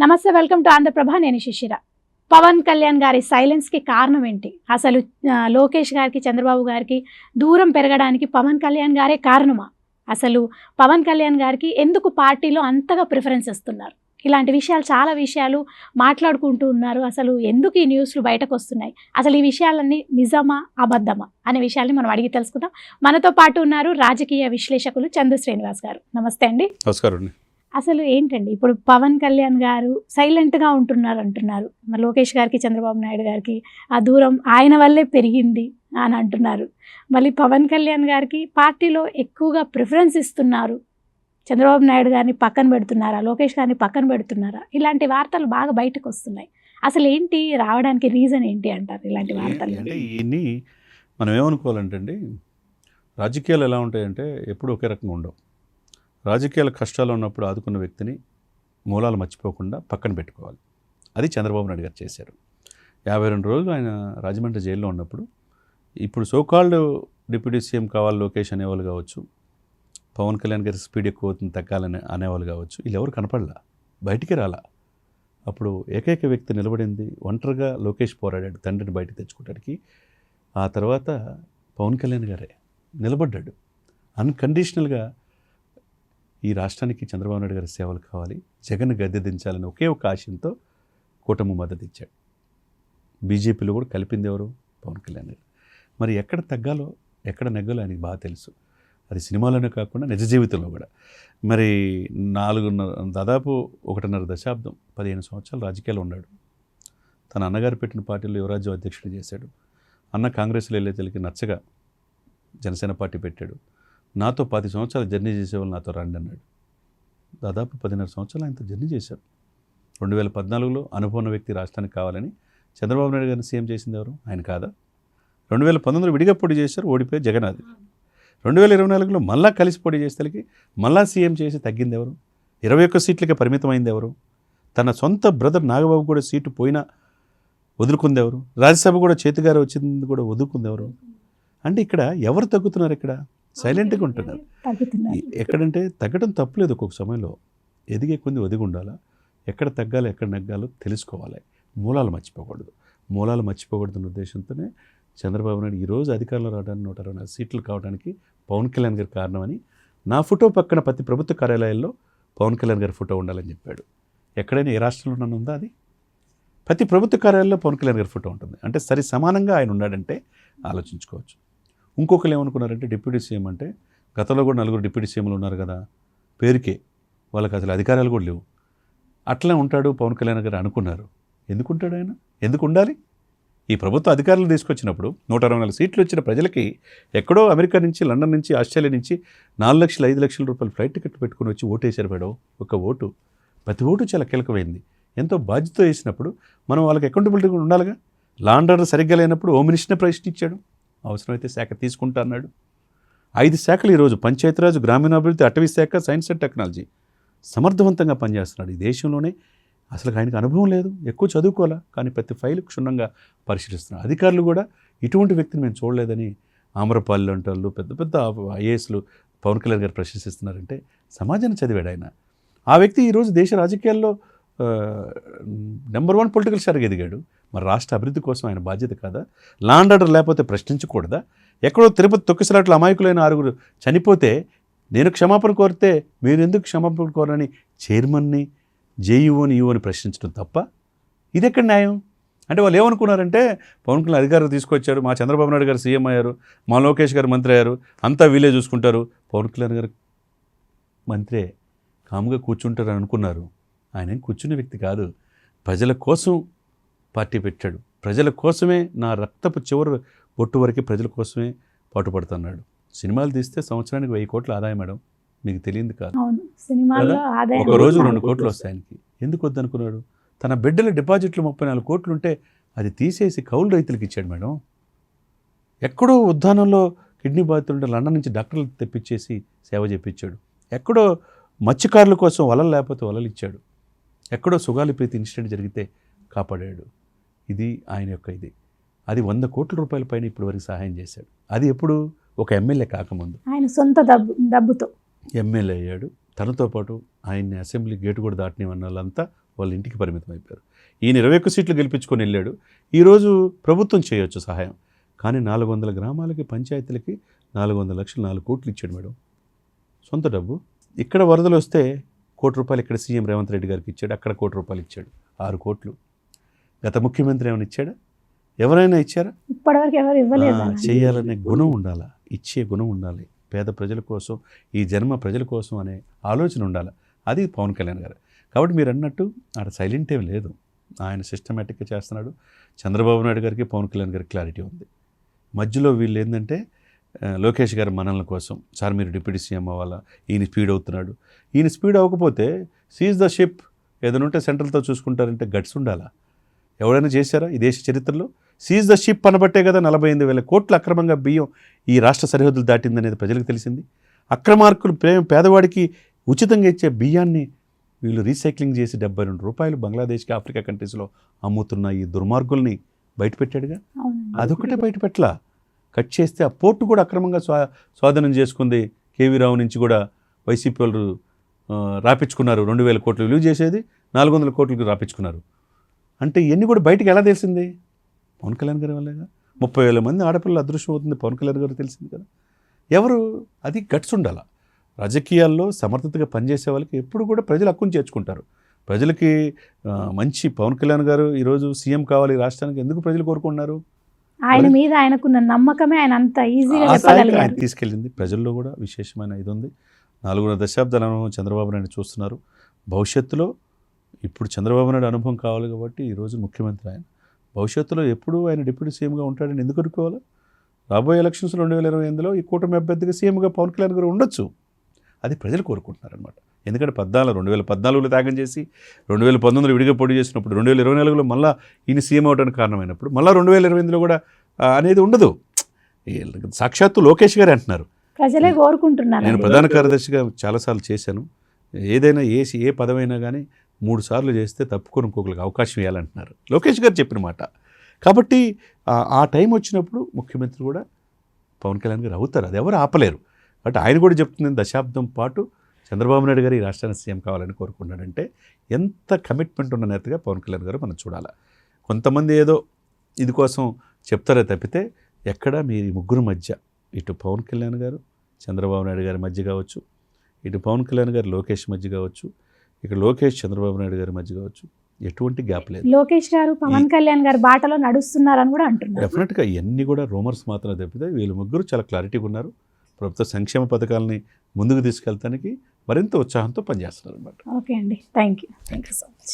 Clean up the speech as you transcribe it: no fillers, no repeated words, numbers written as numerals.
నమస్తే, welcome to Andhraprabha. నేను శిశిర. పవన్ కళ్యాణ్ గారి సైలెన్స్కి కారణం ఏంటి? అసలు లోకేష్ గారికి, చంద్రబాబు గారికి దూరం పెరగడానికి పవన్ కళ్యాణ్ గారే కారణమా? అసలు పవన్ కళ్యాణ్ గారికి ఎందుకు పార్టీలో అంతగా ప్రిఫరెన్స్ ఇస్తున్నారు? ఇలాంటి విషయాలు, చాలా విషయాలు మాట్లాడుకుంటూ ఉన్నారు. అసలు ఎందుకు ఈ న్యూస్లు బయటకు వస్తున్నాయి? అసలు ఈ విషయాలన్నీ నిజమా, అబద్ధమా అనే విషయాల్ని మనం అడిగి తెలుసుకుందాం. మనతో పాటు ఉన్నారు రాజకీయ విశ్లేషకులు చందు శ్రీనివాస్ గారు. నమస్తే అండి. నమస్కారం. అసలు ఏంటండి, ఇప్పుడు పవన్ కళ్యాణ్ గారు సైలెంట్గా ఉంటున్నారు అంటున్నారు. మరి లోకేష్ గారికి, చంద్రబాబు నాయుడు గారికి ఆ దూరం ఆయన వల్లే పెరిగింది అని అంటున్నారు. మళ్ళీ పవన్ కళ్యాణ్ గారికి పార్టీలో ఎక్కువగా ప్రిఫరెన్స్ ఇస్తున్నారు, చంద్రబాబు నాయుడు గారిని పక్కన పెడుతున్నారా, లోకేష్ గారిని పక్కన పెడుతున్నారా? ఇలాంటి వార్తలు బాగా బయటకు వస్తున్నాయి. అసలు ఏంటి రావడానికి రీజన్ ఏంటి అంటారు ఇలాంటి వార్తలు? అంటే ఇన్ని మనం ఏమనుకోవాలంటే అండి, రాజకీయాలు ఎలా ఉంటాయంటే ఎప్పుడు ఒకే రకంగా ఉండవు. రాజకీయాల కష్టాలు ఉన్నప్పుడు ఆదుకున్న వ్యక్తిని మూలాలు మర్చిపోకుండా పక్కన పెట్టుకోవాలి. అది చంద్రబాబు నాయుడు గారు చేశారు. 52 రోజులు ఆయన రాజమండ్రి జైల్లో ఉన్నప్పుడు, ఇప్పుడు సోకాల్డ్ డిప్యూటీ సీఎం కావాలి లోకేష్ అనేవాళ్ళు కావచ్చు, పవన్ కళ్యాణ్ గారి స్పీడ్ ఎక్కువ అవుతుంది తగ్గాలని అనేవాళ్ళు కావచ్చు, వీళ్ళు ఎవరు కనపడలా, బయటికి రాలా. అప్పుడు ఏకైక వ్యక్తి నిలబడింది, ఒంటరిగా లోకేష్ పోరాడాడు తండ్రిని బయటకు తెచ్చుకోవడానికి. ఆ తర్వాత పవన్ కళ్యాణ్ గారే నిలబడ్డాడు. అన్కండిషనల్గా ఈ రాష్ట్రానికి చంద్రబాబు నాయుడు గారి సేవలు కావాలి, జగన్ గద్దె దించాలని ఒకే ఒక ఆశయంతో కూటమి మద్దతు ఇచ్చాడు. బీజేపీలో కూడా కలిపింది ఎవరు? పవన్ కళ్యాణ్ గారు. మరి ఎక్కడ తగ్గాలో ఎక్కడ నెగ్గాలో ఆయనకి బాగా తెలుసు. అది సినిమాలోనే కాకుండా నిజ జీవితంలో కూడా. మరి దాదాపు 1.5 దశాబ్దం 15 సంవత్సరాలు రాజకీయాలు ఉన్నాడు. తన అన్నగారు పెట్టిన పార్టీలో యువరాజ్యం అధ్యక్షుడు చేశాడు. అన్న కాంగ్రెస్లో వెళ్ళే తెలికి నచ్చగా జనసేన పార్టీ పెట్టాడు. నాతో 10 సంవత్సరాలు జర్నీ చేసేవాళ్ళు నాతో రండి అన్నాడు. దాదాపు 10.5 సంవత్సరాలు ఆయనతో జర్నీ చేశారు. 2014లో అనుభవం వ్యక్తి రాష్ట్రానికి కావాలని చంద్రబాబు నాయుడు గారిని సీఎం చేసింది ఎవరు? ఆయన కాదా? 2019లో విడిగా పోటీ చేశారు, ఓడిపోయి జగన్నాథ్. 2024లో మళ్ళా కలిసి పోటీ చేసేసరికి మళ్ళా సీఎం చేసి తగ్గింది ఎవరు? 21 సీట్లకే పరిమితమైంది ఎవరు? తన సొంత బ్రదర్ నాగబాబు కూడా సీటు పోయినా వదులుకుంది ఎవరు? రాజ్యసభ కూడా చేతిగారు వచ్చింది కూడా వదులుకుంది ఎవరు? అంటే ఇక్కడ ఎవరు తగ్గుతున్నారు? ఇక్కడ సైలెంట్గా ఉంటున్నారు. ఎక్కడంటే తగ్గడం తప్పులేదు, ఒక్కొక్క సమయంలో ఎదిగే కొంది ఒదిగి ఉండాలా. ఎక్కడ తగ్గాలో ఎక్కడ నెగ్గాలో తెలుసుకోవాలి. మూలాలు మర్చిపోకూడదు. మూలాలు మర్చిపోకూడదన్న ఉద్దేశంతోనే చంద్రబాబు నాయుడు ఈరోజు అధికారంలో రావడానికి 124 సీట్లు కావడానికి పవన్ కళ్యాణ్ గారి కారణమని, నా ఫోటో పక్కన ప్రతి ప్రభుత్వ కార్యాలయాల్లో పవన్ కళ్యాణ్ గారి ఫోటో ఉండాలని చెప్పాడు. ఎక్కడైనా ఏ రాష్ట్రంలో నన్ను ఉందా? అది ప్రతి ప్రభుత్వ కార్యాలయంలో పవన్ కళ్యాణ్ గారి ఫోటో ఉంటుంది. అంటే సరి సమానంగా ఆయన ఉన్నాడంటే ఆలోచించుకోవచ్చు. ఇంకొకరు ఏమనుకున్నారంటే డిప్యూటీ సీఎం అంటే, గతంలో కూడా 4 డిప్యూటీ సీఎంలు ఉన్నారు కదా, పేరుకే, వాళ్ళకి అసలు అధికారాలు కూడా లేవు, అట్లా ఉంటాడు పవన్ కళ్యాణ్ గారు అనుకున్నారు. ఎందుకు ఉంటాడు ఆయన? ఎందుకు ఉండాలి? ఈ ప్రభుత్వ అధికారులు తీసుకొచ్చినప్పుడు 124 సీట్లు వచ్చిన ప్రజలకి ఎక్కడో అమెరికా నుంచి, లండన్ నుంచి, ఆస్ట్రేలియా నుంచి 4 లక్షలు 5 లక్షల రూపాయలు ఫ్లైట్ టికెట్ పెట్టుకుని వచ్చి ఓటేసారు మేడం. ఒక ఓటు, ప్రతి ఓటు చాలా కీలకమైంది. ఎంతో బాధ్యత వేసినప్పుడు మనం వాళ్ళకి అకౌంటబిలిటీ కూడా ఉండాలిగా. లా అండ్ ఆర్డర్ సరిగ్గా లేనప్పుడు హోమ్ మినిస్టర్ని ప్రశ్నించాడు, అవసరమైతే శాఖ తీసుకుంటా అన్నాడు. 5 శాఖలు ఈరోజు పంచాయతీరాజ్, గ్రామీణాభివృద్ధి, అటవీ శాఖ, సైన్స్ అండ్ టెక్నాలజీ సమర్థవంతంగా పనిచేస్తున్నాడు. ఈ దేశంలోనే అసలు ఆయనకు అనుభవం లేదు, ఎక్కువ చదువుకోవాలా, కానీ ప్రతి ఫైలు క్షుణ్ణంగా పరిశీలిస్తున్నారు. అధికారులు కూడా ఇటువంటి వ్యక్తిని మేము చూడలేదని ఆమ్రపాలి లాంటి వాళ్ళు, పెద్ద పెద్ద ఐఏఎస్లు పవన్ కళ్యాణ్ గారు ప్రశంసిస్తున్నారంటే సమాజాన్ని చదివాడు ఆయన. ఆ వ్యక్తి ఈరోజు దేశ రాజకీయాల్లో నెంబర్ 1 పొలిటికల్ స్టార్గా ఎదిగాడు. మరి రాష్ట్ర అభివృద్ధి కోసం ఆయన బాధ్యత కాదా? లా అండ్ ఆర్డర్ లేకపోతే ప్రశ్నించకూడదా? ఎక్కడో తిరుపతి తొక్కిసలాట్లు అమాయకులైన 6 చనిపోతే నేను క్షమాపణ కోరితే మీరు ఎందుకు క్షమాపణ కోరని చైర్మన్ని, జేఈఓని, ఈఓని ప్రశ్నించడం తప్ప? ఇది ఎక్కడ న్యాయం? అంటే వాళ్ళు ఏమనుకున్నారంటే, పవన్ కళ్యాణ్ అధికారులు తీసుకొచ్చారు, మా చంద్రబాబు నాయుడు గారు సీఎం అయ్యారు, మా లోకేష్ గారు మంత్రి అయ్యారు, అంతా వీళ్ళే చూసుకుంటారు, పవన్ కళ్యాణ్ గారు మంత్రే కాముగా కూర్చుంటారని అనుకున్నారు. ఆయన కూర్చునే వ్యక్తి కాదు. ప్రజల కోసం పార్టీ పెట్టాడు. ప్రజల కోసమే, నా రక్తపు చివరి బొట్టు వరకు ప్రజల కోసమే పాటుపడుతున్నాడు. సినిమాలు తీస్తే సంవత్సరానికి 1000 కోట్ల ఆదాయం మేడం, మీకు తెలియదు కాదు. ఒక రోజు 2 కోట్లు వస్తాయి ఆయనకి. ఎందుకు వద్దనుకున్నాడు? తన బిడ్డల డిపాజిట్లు 34 కోట్లు ఉంటే అది తీసేసి కౌలు రైతులకు ఇచ్చాడు మేడం. ఎక్కడో ఉద్దానంలో కిడ్నీ బాధితులుంటే లండన్ నుంచి డాక్టర్లు తెప్పించేసి సేవ చేయించాడు. ఎక్కడో మత్స్యకారుల కోసం వలలు లేకపోతే వలలు ఇచ్చాడు. ఎక్కడో సుగాలి ప్రీతి ఇన్సిడెంట్ జరిగితే కాపాడాడు. ఇది ఆయన యొక్క ఇది. అది 100 కోట్ల రూపాయల పైన ఇప్పటి వరకు సహాయం చేశాడు. అది ఎప్పుడు? ఒక ఎమ్మెల్యే కాకముందు. ఆయన సొంత డబ్బుతో ఎమ్మెల్యే అయ్యాడు. తనతో పాటు ఆయన్ని అసెంబ్లీ గేటు కూడా దాటనివన్న వాళ్ళంతా వాళ్ళ ఇంటికి పరిమితం అయిపోయారు. ఈయన 21 సీట్లు గెలిపించుకొని వెళ్ళాడు. ఈరోజు ప్రభుత్వం చేయొచ్చు సహాయం, కానీ 400 గ్రామాలకి పంచాయతీలకి 400 లక్షలు 4 కోట్లు ఇచ్చాడు మేడం, సొంత డబ్బు. ఇక్కడ వరదలు వస్తే ₹1 కోటి ఇక్కడ సీఎం రేవంత్ రెడ్డి గారికి ఇచ్చాడు, అక్కడ ₹1 కోటి ఇచ్చాడు, 6 కోట్లు. గత ముఖ్యమంత్రి ఏమైనా ఇచ్చాడా? ఎవరైనా ఇచ్చారా? ఇప్పటివరకు ఎవరు ఇవ్వలేదు. చేయాలనే గుణం ఉండాలి, ఇచ్చే గుణం ఉండాలి, పేద ప్రజల కోసం, ఈ జన్మ ప్రజల కోసం అనే ఆలోచన ఉండాలి. అది పవన్ కళ్యాణ్ గారు. కాబట్టి మీరు అన్నట్టు ఆడ సైలెంట్ ఏం లేదు, ఆయన సిస్టమేటిక్గా చేస్తున్నాడు. చంద్రబాబు నాయుడు గారికి పవన్ కళ్యాణ్ గారికి క్లారిటీ ఉంది. మధ్యలో వీళ్ళు ఏంటంటే లోకేష్ గారి మనల కోసం, సార్ మీరు డిప్యూటీ సీఎం అవ్వాలా, ఈయన స్పీడ్ అవుతున్నాడు. ఈయన స్పీడ్ అవ్వకపోతే సీజ్ ద షిప్ ఏదైనా ఉంటే సెంట్రల్తో చూసుకుంటారంటే గట్స్ ఉండాలా? ఎవరైనా చేశారా ఈ దేశ చరిత్రలో? సీజ్ ద షిప్ అనబట్టే కదా 48,000 కోట్ల అక్రమంగా బియ్యం ఈ రాష్ట్ర సరిహద్దులు దాటిందనేది ప్రజలకు తెలిసింది. అక్రమార్కులు పేదవాడికి ఉచితంగా ఇచ్చే బియ్యాన్ని వీళ్ళు రీసైక్లింగ్ చేసి ₹72 బంగ్లాదేశ్కి, ఆఫ్రికా కంట్రీస్లో అమ్ముతున్న ఈ దుర్మార్గుల్ని బయటపెట్టాడుగా. అదొకటే బయటపెట్టలా, కట్ చేస్తే ఆ పోర్టు కూడా అక్రమంగా స్వాధీనం చేసుకుంది. కేవీ రావు నుంచి కూడా వైసీపీ వాళ్ళు రాపించుకున్నారు. 2,000 కోట్లు విలువ చేసేది 400 కోట్లకు రాపించుకున్నారు. అంటే ఇవన్నీ కూడా బయటకు ఎలా తెలిసింది? పవన్ కళ్యాణ్ గారి వల్లేగా. 30,000 మంది ఆడపిల్లల అదృష్టం అవుతుంది పవన్ కళ్యాణ్ గారు, తెలిసింది కదా. ఎవరు? అది గట్స్ ఉండాల. రాజకీయాల్లో సమర్థతగా పనిచేసే వాళ్ళకి ఎప్పుడు కూడా ప్రజలు హక్కును చేర్చుకుంటారు. ప్రజలకి మంచి పవన్ కళ్యాణ్ గారు ఈరోజు సీఎం కావాలి రాష్ట్రానికి ఎందుకు ప్రజలు కోరుకున్నారు? ఆయన మీద ఆయనకున్న నమ్మకమే ఆయన అంత ఈజీగా ఆయన తీసుకెళ్ళింది. ప్రజల్లో కూడా విశేషమైన ఇది ఉంది. 4.5 దశాబ్దాల అనుభవం చంద్రబాబు నాయుడు చూస్తున్నారు. భవిష్యత్తులో ఇప్పుడు చంద్రబాబు నాయుడు అనుభవం కావాలి కాబట్టి ఈరోజు ముఖ్యమంత్రి ఆయన. భవిష్యత్తులో ఎప్పుడు ఆయన డిప్యూటీ సీఎంగా ఉంటాడని ఎందుకు అనుకోవాలి? రాబోయే ఎలక్షన్స్ 2028లో ఈ కూటమి అభ్యర్థిగా సీఎంగా పవన్ కళ్యాణ్ గారు ఉండొచ్చు. అది ప్రజలు కోరుకుంటున్నారనమాట. ఎందుకంటే 2014లో త్యాగం చేసి 2019లో విడిగా పోటీ చేసినప్పుడు 2024లో మళ్ళీ ఈయన సీఎం అవడానికి కారణమైనప్పుడు మళ్ళీ 2028లో కూడా అనేది ఉండదు. సాక్షాత్తు లోకేష్ గారే అంటున్నారు, ప్రజలే కోరుకుంటున్నారు. నేను ప్రధాన కార్యదర్శిగా చాలాసార్లు చేశాను, ఏదైనా ఏ పదమైనా కానీ 3 సార్లు చేస్తే తప్పుకొని ఇంకొకరికి అవకాశం ఇవ్వాలంటున్నారు. లోకేష్ గారు చెప్పిన మాట. కాబట్టి ఆ టైం వచ్చినప్పుడు ముఖ్యమంత్రి కూడా పవన్ కళ్యాణ్ గారు అవుతారు, అది ఎవరు ఆపలేరు. బట్ ఆయన కూడా చెప్తుంది దశాబ్దం పాటు చంద్రబాబు నాయుడు గారు ఈ రాష్ట్రానికి సీఎం కావాలని కోరుకున్నాడంటే ఎంత కమిట్మెంట్ ఉన్న నేతగా పవన్ కళ్యాణ్ గారు మనం చూడాలి. కొంతమంది ఏదో ఇది కోసం చెప్తారే తప్పితే ఎక్కడ మీరు ముగ్గురు మధ్య, ఇటు పవన్ కళ్యాణ్ గారు చంద్రబాబు నాయుడు గారి మధ్య కావచ్చు, ఇటు పవన్ కళ్యాణ్ గారు లోకేష్ మధ్య కావచ్చు, ఇక్కడ లోకేష్ చంద్రబాబు నాయుడు గారి మధ్య కావచ్చు, ఎటువంటి గ్యాప్ లేదు. లోకేష్ గారు పవన్ కళ్యాణ్ గారి బాటలో నడుస్తున్నారని కూడా అంటున్నారు. డెఫినెట్గా ఇవన్నీ కూడా రూమర్స్ మాత్రమే తప్పితే వీళ్ళు ముగ్గురు చాలా క్లారిటీగా ఉన్నారు. ప్రభుత్వ సంక్షేమ పథకాలని ముందుకు తీసుకెళ్తానికి మరింత ఉత్సాహంతో పనిచేస్తున్నారు అన్నమాట. ఓకే అండి, థ్యాంక్ యూ సో మచ్.